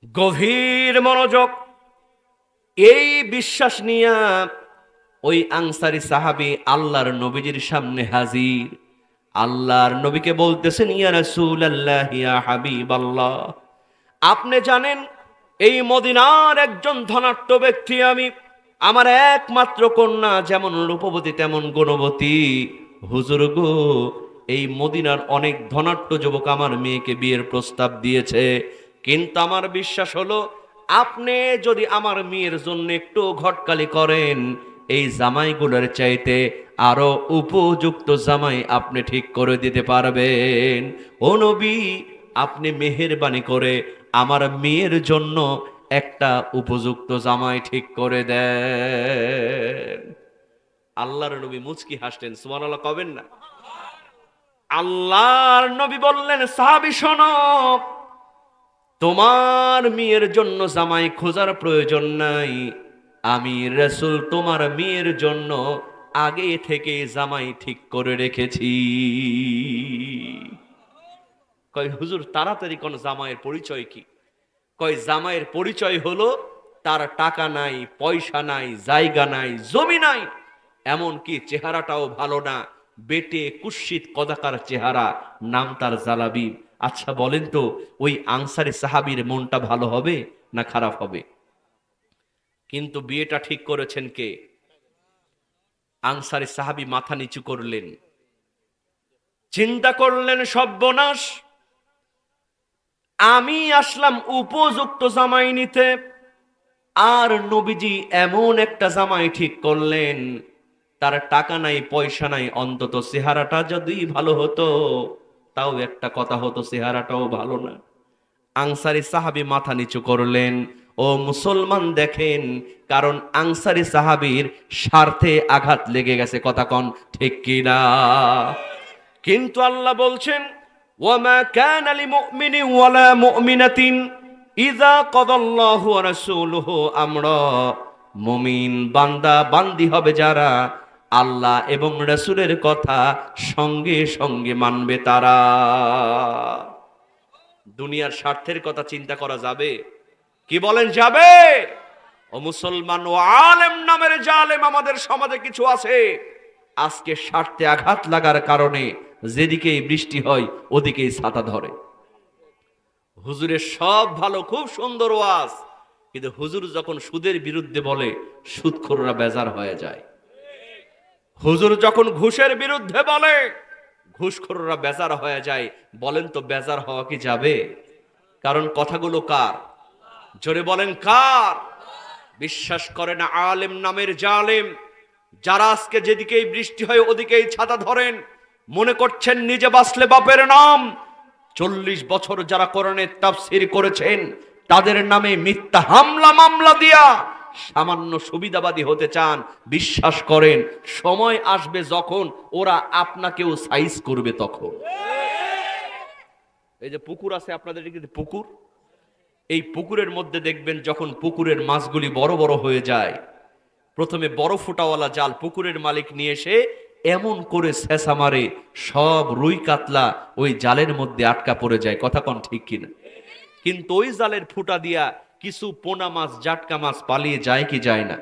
গভীর মনোযোগ, এই বিশ্বাস নিয়া ওই আনসারী সাহাবী আল্লাহর নবীজির সামনে হাজির। আল্লাহর নবীকে বলতেছেন, ইয়া রাসূলুল্লাহ, ইয়া হাবিবাল্লাহ, আপনি জানেন এই মদিনার একজন ধনাঢ্য ব্যক্তি আমি। আমার একমাত্র কন্যা যেমন রূপবতী তেমন গুণবতী। হুজুর গো, এই মদিনার অনেক ধনাঢ্য যুবক আমার মেয়েকে বিয়ের প্রস্তাব দিয়েছে, কিন্তু আমার বিশ্বাস হলো আপনি যদি আমার মেয়ের জন্য একটু ঘটকালি করেন, এই জামাইগুলোর চাইতে আরো উপযুক্ত জামাই আপনি ঠিক করে দিতে পারবেন। ও নবী, আপনি মেহেরবানি করে আমার মেয়ের জন্য একটা উপযুক্ত জামাই ঠিক করে দেন। আল্লাহর নবী মুচকি হাসলেন, সুবহানাল্লাহ কবেন না? আল্লাহর নবী বললেন, সাহাবী শোনো, তোমার মেয়ের জন্য জামাই খোঁজার প্রয়োজন নাই। আমি রাসূল তোমার মেয়ের জন্য আগে থেকে জামাই ঠিক করে রেখেছি। কয় হুজুর, তাড়াতাড়ি কোন জামাইয়ের পরিচয় কি? কয় জামাইয়ের পরিচয় হলো তার টাকা নাই, পয়সা নাই, জায়গা নাই, জমি নাই, এমন কি চেহারাটাও ভালো না, বেটে কুৎসিত কদাকার চেহারা, নাম তার জালাবিব। আচ্ছা বলেন তো, ওই আনসারী সাহাবীর মনটা ভালো হবে না খারাপ হবে? কিন্তু বিয়েটা ঠিক করেছেন কে? আনসারী সাহাবী মাথা নিচু করলেন, চিন্তা করলেন, সর্বনাশ, আমি আসলাম উপযুক্ত জামাই নিতে, আর নবীজি এমন একটা জামাই ঠিক করলেন, তার টাকা নাই, পয়সা নাই, অন্তত চেহারাটা যদি ভালো হতো তাও একটা কথা হতো, চেহারাটাও ভালো না। আনসারী সাহাবী মাথা নিচু করলেন। ও মুসলমান দেখেন, কারণ আনসারী সাহাবীর স্বার্থে আঘাত লেগে গেছে, কথা কন ঠিক কিনা? কিন্তু আল্লাহ বলছেন, ওয়ামা কানা লিমুমিনিন ওয়ালা মুমিনাতিন ইযা কাদাল্লাহু ওয়া রাসূলুহু আমরা, মুমিন বান্দা বান্দি হবে যারা আল্লাহ এবং রাসূলের কথা সঙ্গে সঙ্গে মানবে তারা। দুনিয়ার স্বার্থের কথা চিন্তা করা যাবে? কি বলেন, যাবে? ও মুসলমান, ও আলেম নামের জালেম আমাদের সমাজে কিছু আছে, আজকে স্বার্থে আঘাত লাগার কারণে যেদিকেই বৃষ্টি হয় ওদিকেই ছাতা ধরে। হুজুরের সব ভালো, খুব সুন্দর ওয়াজ, কিন্তু হুজুর যখন সুদের বিরুদ্ধে বলে সুদখোররা বেজার হয়ে যায়। হুজুর যখন ঘুষের বিরুদ্ধে বলে ঘুষখোররা বেজার হয়ে যায়। বলেন তো, বেজার হওয়া কি যাবে? কারণ কথাগুলো কার? জোরে বলেন, কার? বিশ্বাস করে না আলেম নামের জালেম, যারা আজকে যেদিকেই বৃষ্টি হয় ওদিকেই ছাতা ধরেন, মনে করছেন নিজে বাঁচলে বাপের নাম। 40 বছর যারা কোরআনের তাফসীর করেছেন, তাদের নামে মিথ্যা হামলা মামলা দিয়া সামান্য সুবিধাবাদী হতে চান। বিশ্বাস করেন, সময় আসবে যখন ওরা আপনাকেও সাইজ করবে তখন। এই যে পুকুর আছে আপনাদের এদিকে, পুকুর, এই পুকুরের মধ্যে দেখবেন যখন পুকুরের মাছগুলি বড় বড় হয়ে যায়, প্রথমে বড় ফুটাওয়ালা জাল পুকুরের মালিক নিয়ে এসে এমন করে ছেঁচা মারে, সব রুই কাতলা ওই জালের মধ্যে আটকা পড়ে যায়, কথা কন ঠিক কিনা? কিন্তু ওই জালের ফুটা দিয়া কিছু পোনা মাছ, জাটকা মাছ পালিয়ে যায় কি যায় না?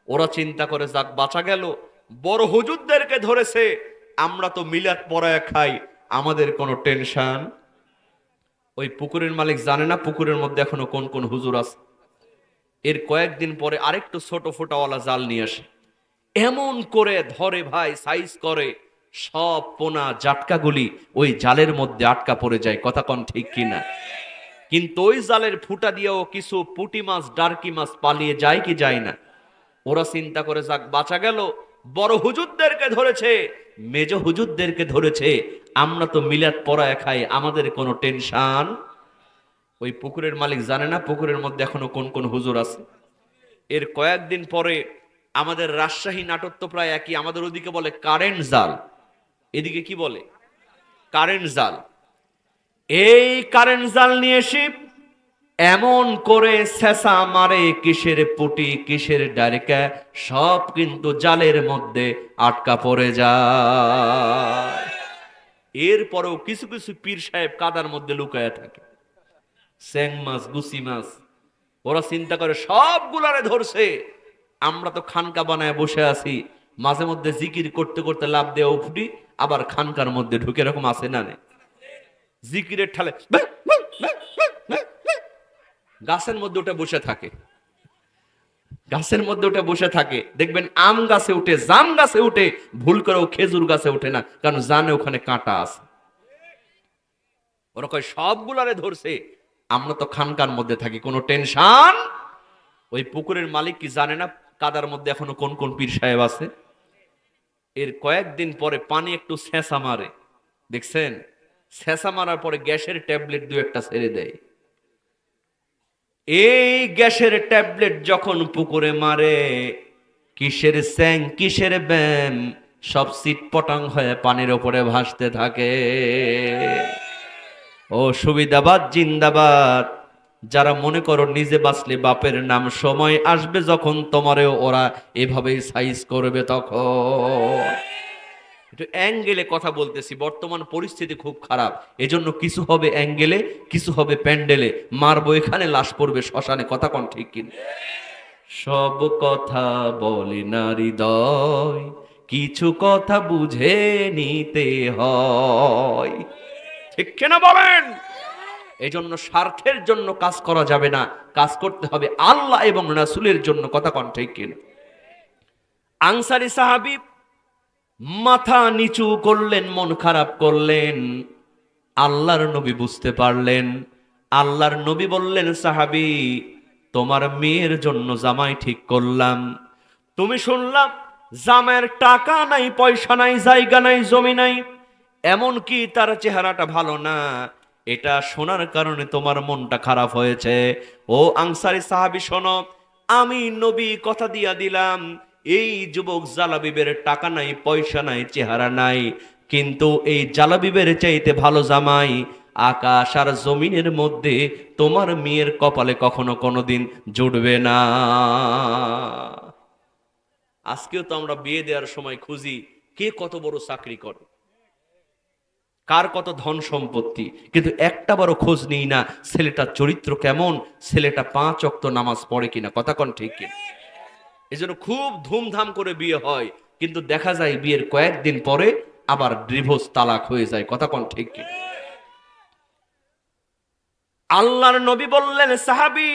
ওরা চিন্তা করে, যাক বাঁচা গেল, বড় হুজুরদেরকে ধরেছে, আমরা তো মিলাদ পড়ায় খাই, আমাদের কোনো টেনশন। ওই পুকুরের মালিক জানে না পুকুরের মধ্যে এখনো কোন কোন হুজুর আছে। এর কয়েকদিন পরে আরেকটু ছোট ফোটাওয়ালা জাল নিয়ে আসে, এমন করে ধরে ভাই, সাইজ করে, সব পোনা জাটকাগুলি ওই জালের মধ্যে আটকা পড়ে যায়, কথা কন ঠিক কিনা? কিন্তু ওই জালের ফুটা দিয়েও কিছু পুঁটি মাছ, ডার্কি মাছ পালিয়ে যায় কি যায় না? ওরা চিন্তা করে, যাক বাঁচা গেল, বড় হুজুরদেরকে ধরেছে, মেজ হুজুরদেরকে ধরেছে, আমরা তো মিলাদ পড়ায় খাই, আমাদের কোনো টেনশন। ওই পুকুরের মালিক জানে না পুকুরের মধ্যে এখনো কোন কোন হুজুর আছে। এর কয়েকদিন পরে আমাদের রাজশাহী নাটক তো প্রায় একই, আমাদের ওদিকে বলে কারেন্ট জাল, এদিকে কি বলে? কারেন্ট জাল। এই কারেন্ট জাল নিয়ে এসে এমন করে ছেঁচা মারে, কিসের পুটি কিসের ডারিকা সব কিন্তু জালের মধ্যে আটকা পড়ে যায়। এরপরেও কিছু কিছু পীর সাহেব কাদার মধ্যে লুকায়া থাকে। স্যাং মাছ, গুসি মাছ। ওরা চিন্তা করে সবগুলারে ধরছে, আমরা তো খানকা বানায় বসে আছি, মাঝে মধ্যে জিকির করতে করতে লাভ দেওয়া উঠি, আবার খানকার মধ্যে ঢুকে, এরকম আছে না? জিকিরের ঠালে গাছের মধ্যে ওটা বসে থাকে, গাছের মধ্যে ওটা বসে থাকে। দেখবেন আম গাছে উঠে, জাম গাছে উঠে, ভুল করেও খেজুর গাছে উঠে না, কারণ জানে ওখানে কাঁটা আছে। ওরা কয় সবগুলারে ধরছে, আমরা তো খানকার মধ্যে থাকি, কোনো টেনশন। ওই পুকুরের মালিক কি জানে না কাদার মধ্যে এখনো কোন কোন পীর সাহেব আছে? এর কয়েকদিন পরে পানি একটু ছেঁচা মারে, দেখছেন? ছেঁচা মারার পরে গ্যাসের ট্যাবলেট দু একটা ছেড়ে দেয়। এই গ্যাসের ট্যাবলেট যখন পুকুরে মারে, কিসের স্যাং কিসের ব্যাম, সব সিটপটাং হয়ে পানির ওপরে ভাসতে থাকে। ও সুবিধাবাদ জিন্দাবাদ। যারা মনে করো নিজে বাঁচলে বাপের নাম, সময় আসবে যখন তোমারেও ওরা এভাবেই সাইজ করবে, তখন একটু অ্যাঙ্গেলে কথা বলতেছি। বর্তমান পরিস্থিতি খুব খারাপ, এজন্য কিছু হবে অ্যাঙ্গেলে, কিছু হবে প্যান্ডেলে, মারবো এখানে, লাশ পড়বে শ্মশানে। কথা কোন ঠিক কিনা? সব কথা বলে না হৃদয়, কিছু কথা বুঝে নিতে হয়, ঠিক কিনা বলেন? এই জন্য স্বার্থের জন্য কাজ করা যাবে না, কাজ করতে হবে আল্লাহ এবং রাসূলের জন্য। কথা কোন ঠিক কিনা? আনসারী সাহাবী মাথা নিচু করলেন, মন খারাপ করলেন। আল্লাহর নবী বুঝতে পারলেন। আল্লাহর নবী বললেন, সাহাবী, তোমার মেয়ের জন্য জামাই ঠিক করলাম। তুমি শুনলাম জামাইয়ের টাকা নাই, পয়সা নাই, জায়গা নাই, জমি নাই, এমন কি তার চেহারাটা ভালো না। এটা শোনার কারণে তোমার মনটা খারাপ হয়েছে। ও আনসারী সাহাবী শোনো, আমি নবী কথা দিয়া দিলাম, এই যুবক জালাবিবের টাকা নাই, পয়সা নাই, চেহারা নাই, কিন্তু এই জালাবিবের চাইতে ভালো জামাই আকাশ আর জমিনের মধ্যে তোমার মেয়ের কপালে কখনো কোনোদিন জুটবে না। আজকেও তো আমরা বিয়ে দেওয়ার সময় খুঁজি কে কত বড় চাকরি করে, কার কত ধন সম্পত্তি, কিন্তু একটা বারও খোঁজ নিই না ছেলেটার চরিত্র কেমন, ছেলেটা 5 ওয়াক্ত নামাজ পড়ে কিনা। কথা কোন ঠিক কিনা? এজন্য খুব ধুমধাম করে বিয়ে হয়, কিন্তু দেখা যায় বিয়ের কয়েকদিন পরে আবার ডিভোর্স, তালাক হয়ে যায়। কথা কোন ঠিক কিনা? আল্লাহর নবী বললেন, সাহাবী,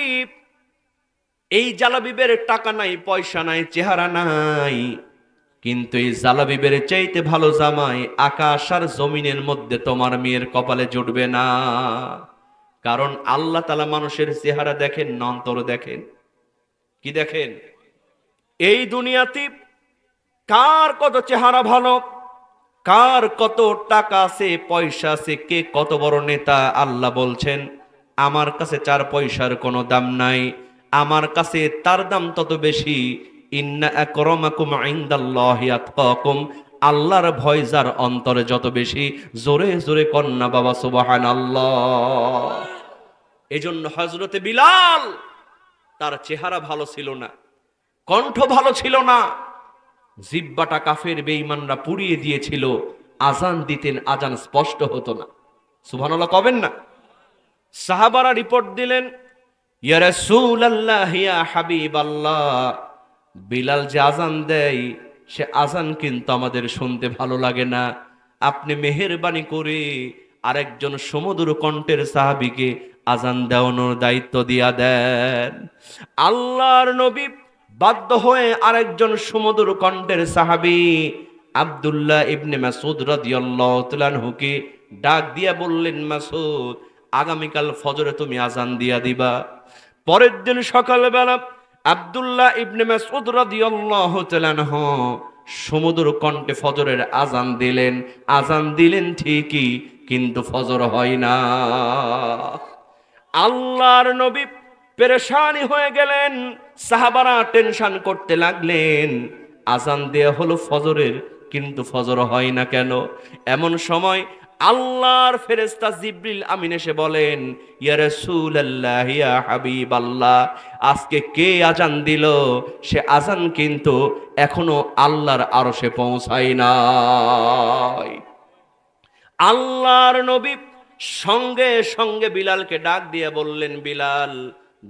এই জালাবিবের টাকা নাই, পয়সা নাই, চেহারা নাই, কিন্তু এই জালাবিবের চাইতে ভালো জামাই আকাশ আর জমিনের মধ্যে তোমার মেয়ের কপালে জুটবে না। কারণ আল্লাহ তাআলা মানুষের চেহারা দেখেন না, অন্তর দেখেন। কি দেখেন? এই দুনিয়াতে কার কত চেহারা ভালো, কার কত টাকা আছে, পয়সা আছে, কে কত বড় নেতা, আল্লাহ বলছেন, আমার কাছে 4 পয়সার কোনো দাম নাই, আমার কাছে তার দাম তত বেশি। ইন্না আকরামাকুম ইনদাল্লাহি আতকাকুম, আল্লাহর ভয় যার অন্তরে যত বেশি, জোরে জোরে কন্যা বাবা সুবহানাল্লাহ। এজন্য হযরতে বিলাল, তার চেহারা ভালো ছিল না, কণ্ঠ ভালো ছিল না, জিহ্বাটা কাফের বেঈমানরা পুড়িয়ে দিয়েছিল, আজান দিতেন, আজান স্পষ্ট হতো না। সুবহানাল্লাহ কবেন না? সাহাবারা রিপোর্ট দিলেন, ইয়া রাসূলুল্লাহ, ইয়া হাবিবাল্লাহ, বিলাল যে আজান দেয়, সে আজান কিন্তু আমাদের শুনতে ভালো লাগে না, আপনি মেহেরবানি করে আরেকজন সুমধুর কণ্ঠের সাহাবীকে আজান দেওয়ানোর দায়িত্ব দিয়া দেন। আল্লাহর নবী বাধ্য হয়ে আরেকজন সুমধুর কণ্ঠের সাহাবী আব্দুল্লাহ ইবনে মাসউদ রাদিয়াল্লাহু তাআলা আনহুকে ডাক দিয়া বললেন, মাসউদ, আগামীকাল ফজরে তুমি আজান দিয়া দিবা। পরের দিন সকালবেলা আব্দুল্লাহ ইবনে মাসউদ রাদিয়াল্লাহু তাআলা আনহু সুমধুর কণ্ঠে ফজরের আজান দিলেন। আজান দিলেন ঠিকই, কিন্তু ফজর হয় না। আল্লাহর নবী পেরেশানি হয়ে গেলেন, সাহাবারা টেনশন করতে লাগলেন, আজান দেয়া হলো ফজরের, কিন্তু ফজর হয় না কেন? এমন সময় আল্লাহর ফেরেশতা জিবরিল আমিন এসে বলেন, ইয়া রাসূলুল্লাহ, ইয়া হাবিবাল্লাহ, আজকে কে আজান দিল, সে আজান কিন্তু এখনো আল্লাহর আরশে পৌঁছায় নাই। আল্লাহর নবী সঙ্গে সঙ্গে বিলালকে ডাক দিয়ে বললেন, বিলাল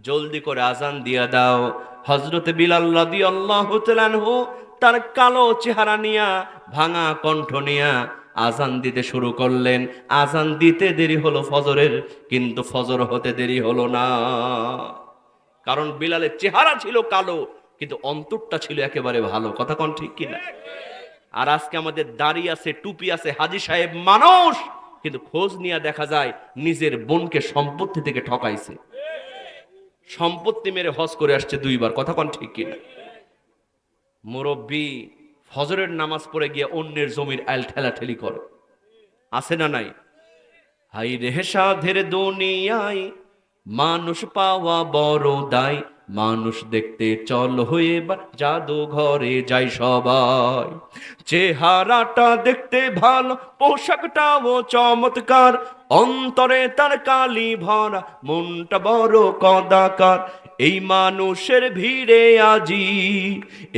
জলদি করে আজান দিয়া দাও। হযরতে বিলাল রাদিয়াল্লাহু তাআলা আনহু তার কালো চেহারা নিয়া, ভাঙা কণ্ঠ নিয়া আজান দিতে শুরু করলেন। আজান দিতে দেরি হলো ফজরের, কিন্তু ফজর হতে দেরি হলো না। কারণ বিলালের চেহারা ছিল কালো, কিন্তু অন্তরটা ছিল একেবারে ভালো। কথা কোন ঠিক কিনা? আর আজকে আমাদের দাড়ি আছে, টুপি আছে, হাজী সাহেব মানুষ, কিন্তু খোঁজ নিয়ে দেখা যায় নিজের বোনকে সম্পত্তি থেকে ঠকাইছে, সম্পত্তি মেরে হজ করে আসছে 2 বার। কথা কোন ঠিক কিনা? মুরব্বী ফজরের নামাজ পড়ে গিয়ে অন্যের জমির আইল ঠেলাঠেলি করে, আছে না নাই? হাই রে সাধের দুনিয়ায় মানুষ পাওয়া বড় দায়, মানুষ দেখতে চল হয়ে বা জাদু ঘরে যাই সবাই। চেহারাটা দেখতে ভালো, পোশাকটাও চমৎকার, অন্তরে তার কালি ভরা, মনটা বড় কদাকার। এই মানুষের ভিড়ে আজি,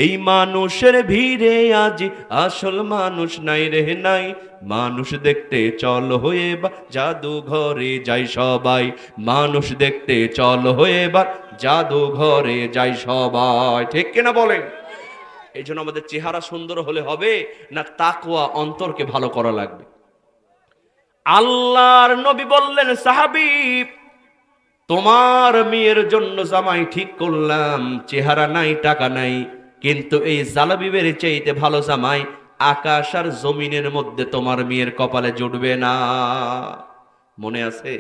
এই মানুষের ভিড়ে আজি আসল মানুষ নাই রে নাই। মানুষ দেখতে চল হয়ে বা জাদু ঘরে যাই সবাই, মানুষ দেখতে চল হয়ে বা জাদু ঘরে যাই সবাই। ঠিক কিনা বলেন? এই জন্য আমাদের চেহারা সুন্দর হলে হবে না, তাকওয়া অন্তরকে ভালো করা লাগবে। আল্লাহর নবী বললেন, সাহাবী তোমার মেয়ের জন্য জামাই ঠিক করলাম, চেহারা নাই টাকা নাই, কিন্তু এই জালাবিবের চাইতে ভালো জামাই আকাশ আর জমিনের মধ্যে তোমার মেয়ের কপালে জুটবে না। মনে আছে?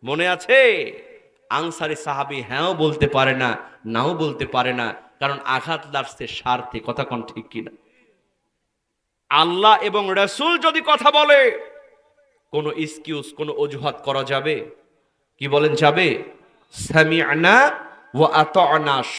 মনে আছে? আনসারী সাহাবী হ্যাঁও বলতে পারে না, নাও বলতে পারে না, কারণ আঘাত লাগছে স্বার্থে। কথা কোন ঠিক কিনা? আল্লাহ এবং রাসূল যদি কথা বলে, কোনো এক্সকিউজ, কোনো অজুহাত করা যাবে? কি বলেন যাবে? সামি'না ওয়া আতা'না।